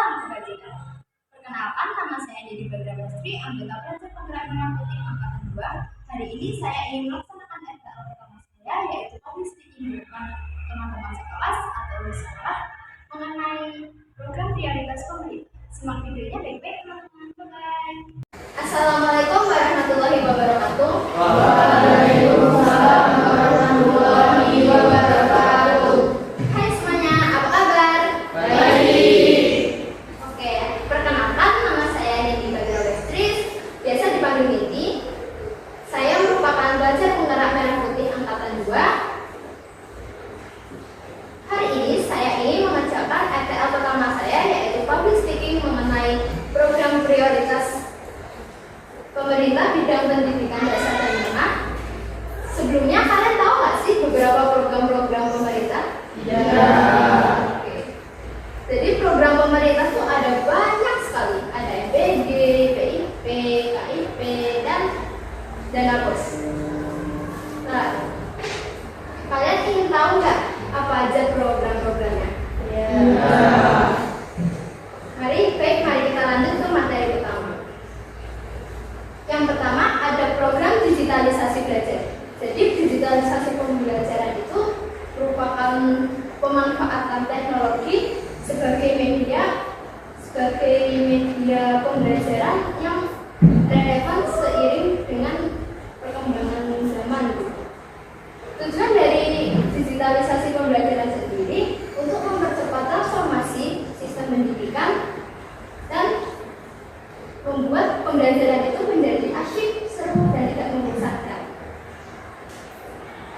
Salam kebajikan. Perkenalkan, nama saya Dedi Badrabastri, anggota Pelajar Penggerak Merah Putih Angkatan 2. Hari ini saya ingin melaksanakan RTL pertama saya, yaitu public speaking di depan teman-teman sekelas atau di sekolah mengenai program prioritas pemerintah. Simak videonya baik-baik, teman-teman. Bye-bye. Assalamualaikum warahmatullahi wabarakatuh. Waalaikumsalam warahmatullahi wabarakatuh. Hai semuanya, apa kabar? Baik. Oke, perkenalkan nama saya Dedi Badrabastri, biasa dipanggil Niti. Saya merupakan pelajar penggerak Merah Putih Angkatan 2. Hari ini saya ingin mengerjakan RTL pertama saya, yaitu public speaking mengenai program prioritas pemerintah bidang pendidikan dasar dan menengah. Sebelumnya kalian tahu nggak sih beberapa program-program pemerintah? Ya. Oke. Jadi program pemerintah tuh ada banyak sekali. Ada MPG, PIP, KIP, dan dana bos. Nah, kalian ingin tahu nggak apa aja program-programnya? Ya. Mari kita lanjut ke materi utama. Yang pertama ada program digitalisasi belajar. Jadi digitalisasi pembelajaran itu merupakan pemanfaatan teknologi sebagai media pembelajaran yang relevan seiring dengan perkembangan zaman. Tujuan dari digitalisasi pembelajaran sendiri untuk mempercepat transformasi sistem pendidikan dan membuat pembelajaran itu menjadi asyik, seru, dan tidak membosankan.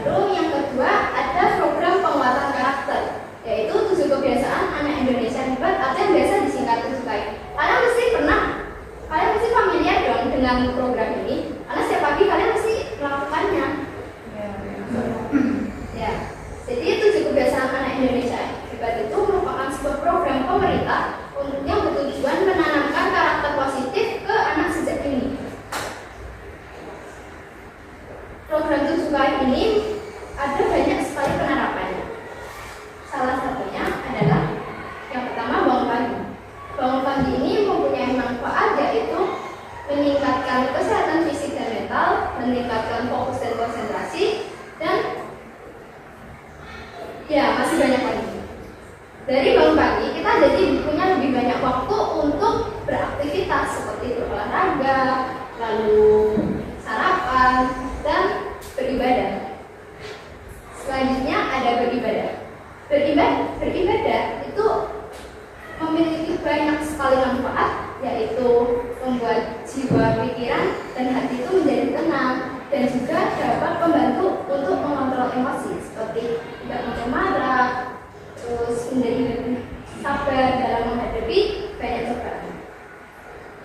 Lalu yang kedua ada program penguatan karakter, yaitu 7 kebiasaan anak Indonesia hebat atau yang biasa disingkat 7KI. Kalian mesti familiar dong dengan program ini, karena setiap pagi kalian mesti melakukannya. Ya, jadi 7 kebiasaan anak Indonesia hebat itu merupakan sebuah program pemerintah yang bertujuan menanamkan karakter positif ke anak sejak dini. Program 7KI ini ada banyak sekali penerapannya. Salah satunya adalah yang pertama bangun pagi. Bangun pagi ini mempunyai manfaat, yaitu meningkatkan kesehatan fisik dan mental, meningkatkan fokus dan konsentrasi, dan ya masih banyak lagi. Dari bangun pagi kita jadi punya lebih banyak waktu untuk beraktivitas seperti berolahraga, lalu sarapan, dan beribadah. Selanjutnya ada beribadah. Beribadah itu memiliki banyak sekali manfaat, yaitu membuat jiwa, pikiran, dan hati itu menjadi tenang, dan juga dapat membantu untuk mengontrol emosi seperti tidak mudah marah, terus menjadi lebih sabar dalam menghadapi banyak cobaan.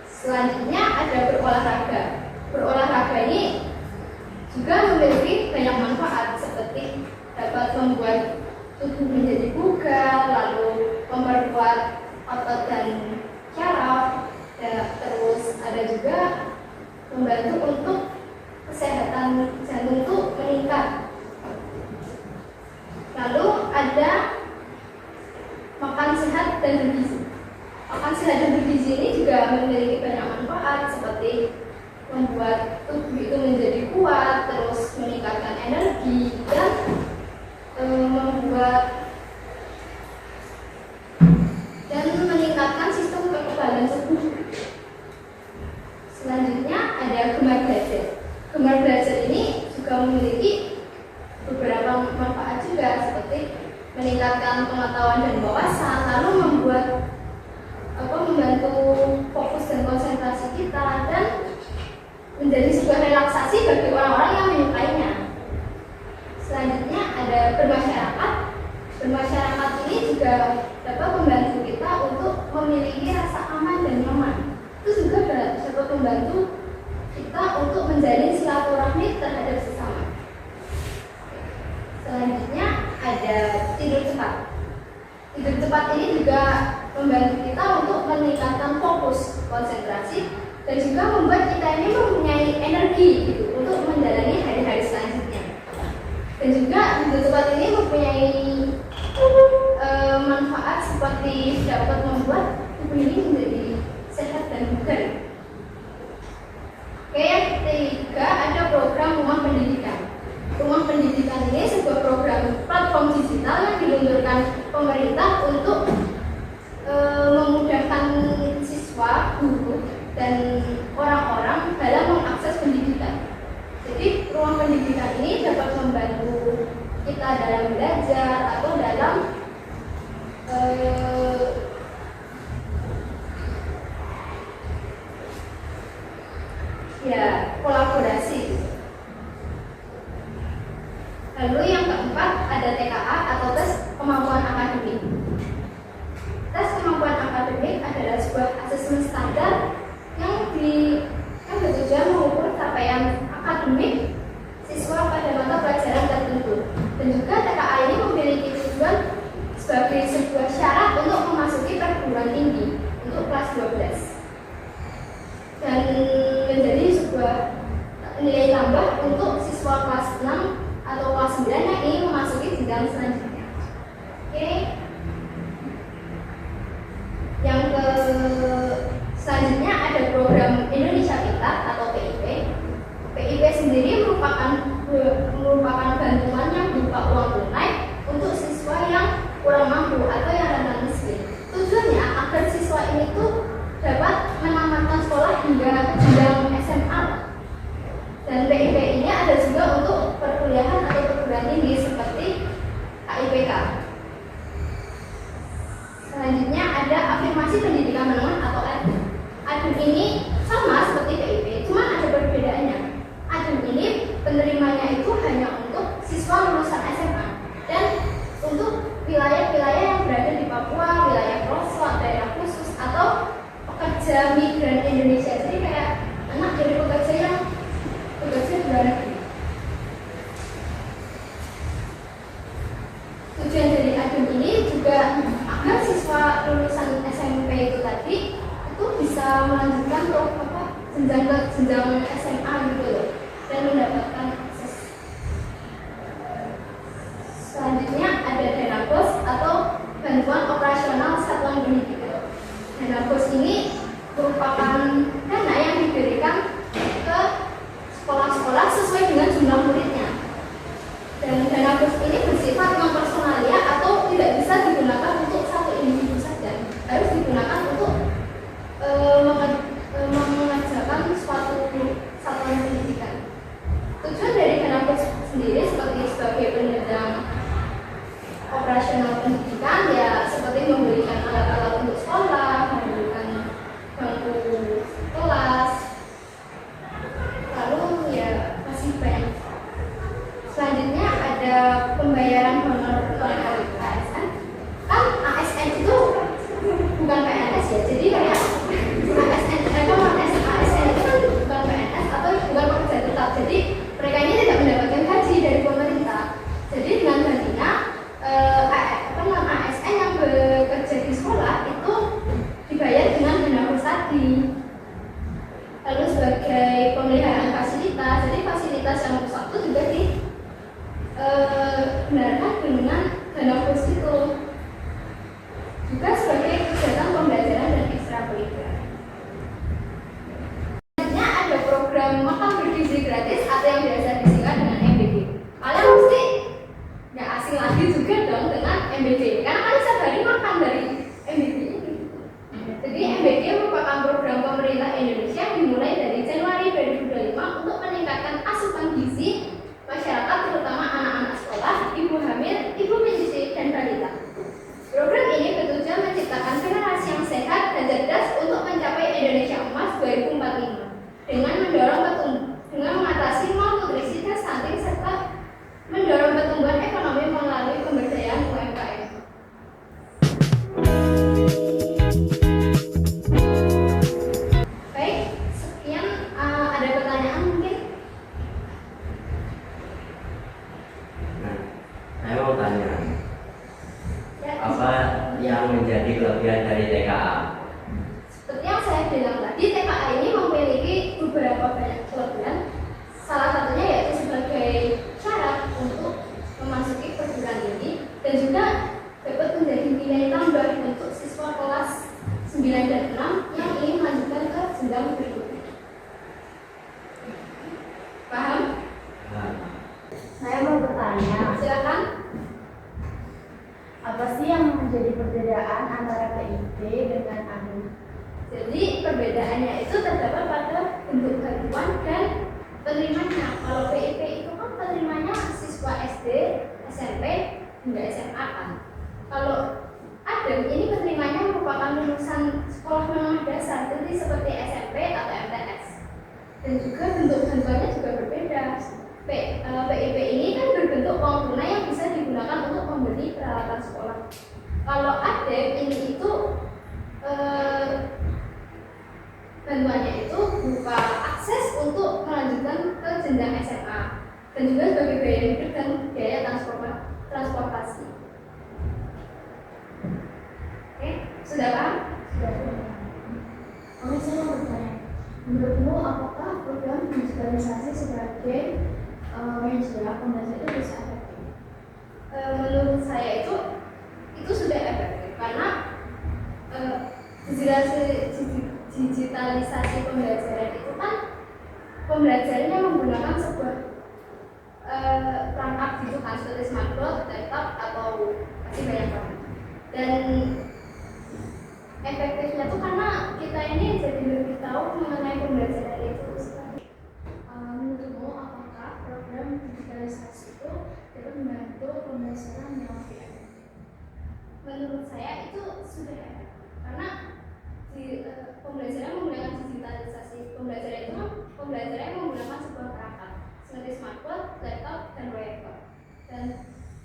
Selanjutnya ada berolahraga. Berolahraga ini juga memiliki banyak manfaat, seperti dapat membuat tubuh menjadi bugar, lalu memperkuat otot dan syaraf, terus ada juga membantu untuk kesehatan jantung itu meningkat. Lalu ada makan sehat dan bergizi. Makan sehat dan bergizi ini juga memiliki banyak manfaat, seperti membuat tubuh itu menjadi kuat, terus meningkatkan energi, dan meningkatkan sistem kekebalan tubuh. Selanjutnya ada gemar belajar. Gemar belajar ini juga memiliki beberapa manfaat juga, seperti meningkatkan pengetahuan dan wawasan, lalu membantu fokus dan konsentrasi kita, dan menjadi sebuah relaksasi bagi orang-orang yang menyukainya. Selanjutnya ada bermasyarakat. Bermasyarakat ini juga dapat membantu kita untuk memiliki rasa aman dan nyaman. Itu juga dapat membantu kita untuk menjalin silaturahmi terhadap sesama. Selanjutnya ada tidur cepat. Tidur cepat ini juga membantu kita untuk meningkatkan fokus, konsentrasi, dan juga membuat kita ini mempunyai energi untuk menjalani hari-hari selanjutnya. Dan juga tidur cepat ini mempunyai manfaat seperti dapat membuat tubuh tubuh ini menjadi sehat dan bugar. Oke, yang ketiga ada program Rumah Pendidikan. Rumah Pendidikan ini sebuah program platform digital yang diluncurkan pemerintah untuk memudahkan siswa, guru, dan orang-orang dalam mengakses pendidikan. Jadi rumah pendidikan ini dapat membantu kita dalam belajar atau dalam kolaborasi. Lalu yang keempat ada TKA atau tes kemampuan akademik. Tes kemampuan akademik adalah sebuah asesmen standar yang bertujuan mengukur capaian akademik siswa pada mata pelajaran tertentu. Dan juga TKA ini memiliki tujuan sebagai sebuah syarat untuk memasuki perguruan tinggi untuk kelas 12 dan menjadi sebuah nilai tambah untuk siswa kelas 6 atau kelas 9 yang ingin memasuki jenjang selanjutnya. Oke. Yang selanjutnya ada program Indonesia Pintar atau PIP. PIP sendiri merupakan bantuan yang berupa uang tunai untuk siswa yang kurang mampu atau yang rentan miskin. Tujuannya agar siswa ini tuh dapat menamatkan sekolah hingga ke jenjang SMA. Dan PIP ini ada juga untuk perkuliahan atau perguruan tinggi seperti KIPK. Selanjutnya ada afirmasi pendidikan menengah atau ADUM. ADUM ini sama seperti PIP, cuma ada perbedaannya. ADUM ini penerimanya itu hanya untuk siswa lulusan SMA dan untuk wilayah-wilayah yang berada di Papua, wilayah pelosok, daerah khusus atau pekerja migran Indonesia. Jadi kayak anak dari pekerja yang bekerja di luar negeri. Tujuan dari ADUM ini juga agar siswa lulusan SMP itu tadi itu bisa melanjutkan ke jenjang SMA gitu loh dan mendapatkan akses. Selanjutnya ada dana BOS atau bantuan operasional satuan pendidikan. Dana BOS ini merupakan dana yang diberikan ke sekolah-sekolah sesuai dengan jumlah muridnya. Dan dana BOS ini bersifat non personalia atau tidak bisa digunakan untuk satu individu saja. Harus digunakan untuk mengerjakan suatu satuan pendidikan. Tujuan 9 dan 6 yang ingin melanjutkan ke jenjang berikutnya. Paham? Saya mau bertanya, Silakan. apa sih yang menjadi perbedaan antara PIP dengan ANU? Jadi perbedaannya itu terdapat pada bentuk bantuan dan penerimanya. Kalau PIP itu kan penerimanya siswa SD, SMP, hingga SMA kan. Kalau ADEM ini penerimanya merupakan lulusan sekolah menengah dasar, jadi seperti SMP atau MTS. Dan juga bentuk bantuannya juga berbeda. PIP ini kan berbentuk uang tunai yang bisa digunakan untuk membeli peralatan sekolah. Kalau ADEM ini itu bantuannya itu berupa akses untuk melanjutkan ke jenjang SMA dan juga sebagai biaya hidup dan biaya transportasi. Oke, sudah paham? Oke, saya mau bertanya, menurutmu apakah program digitalisasi sebagai media pembelajaran itu bisa efektif? Menurut saya itu sudah efektif karena digitalisasi pembelajaran itu kan pembelajarannya menggunakan sebuah perangkat gitu kan, seperti smartboard, laptop atau masih banyak banget. Dan efektifnya tuh karena kita ini jadi lebih tahu mengenai pembelajaran itu sendiri. Menurutmu apakah program digitalisasi itu dapat membantu pembelajaran yang lebih efektif? Menurut saya itu sudah efektif karena pembelajaran menggunakan digitalisasi pembelajaran itu kan pembelajaran yang menggunakan sebuah perangkat seperti smartboard, laptop, dan proyektor. Dan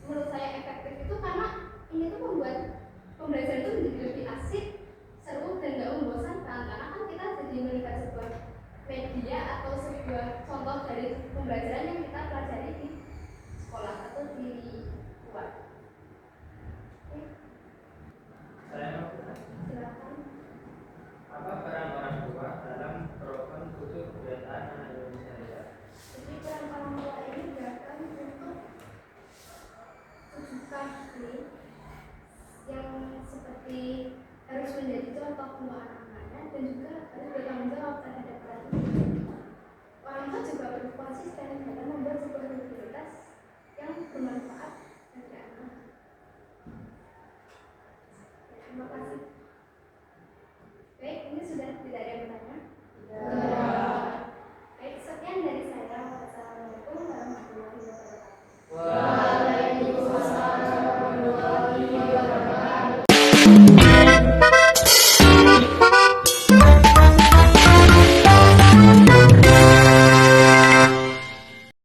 menurut saya efektif itu karena ini tuh membuat pembelajaran itu menjadi lebih asik, seru, dan gak membosankan karena kan kita jadi melihat sebuah media atau sebuah contoh dari pembelajaran yang kita pelajari di sekolah atau di luar. Oke. Saya mau bertanya, Silakan. apa peran orang tua dalam program khusus kebiasaan anak Indonesia? Jadi peran orang tua ini datang untuk tujukan yang seperti harus menjadi contoh untuk anak-anaknya dan juga harus bertanggung jawab terhadap peran itu. Orang tua juga perlu konsisten dalam membuat sebuah rutinitas yang bermanfaat bagi anak. Terima kasih.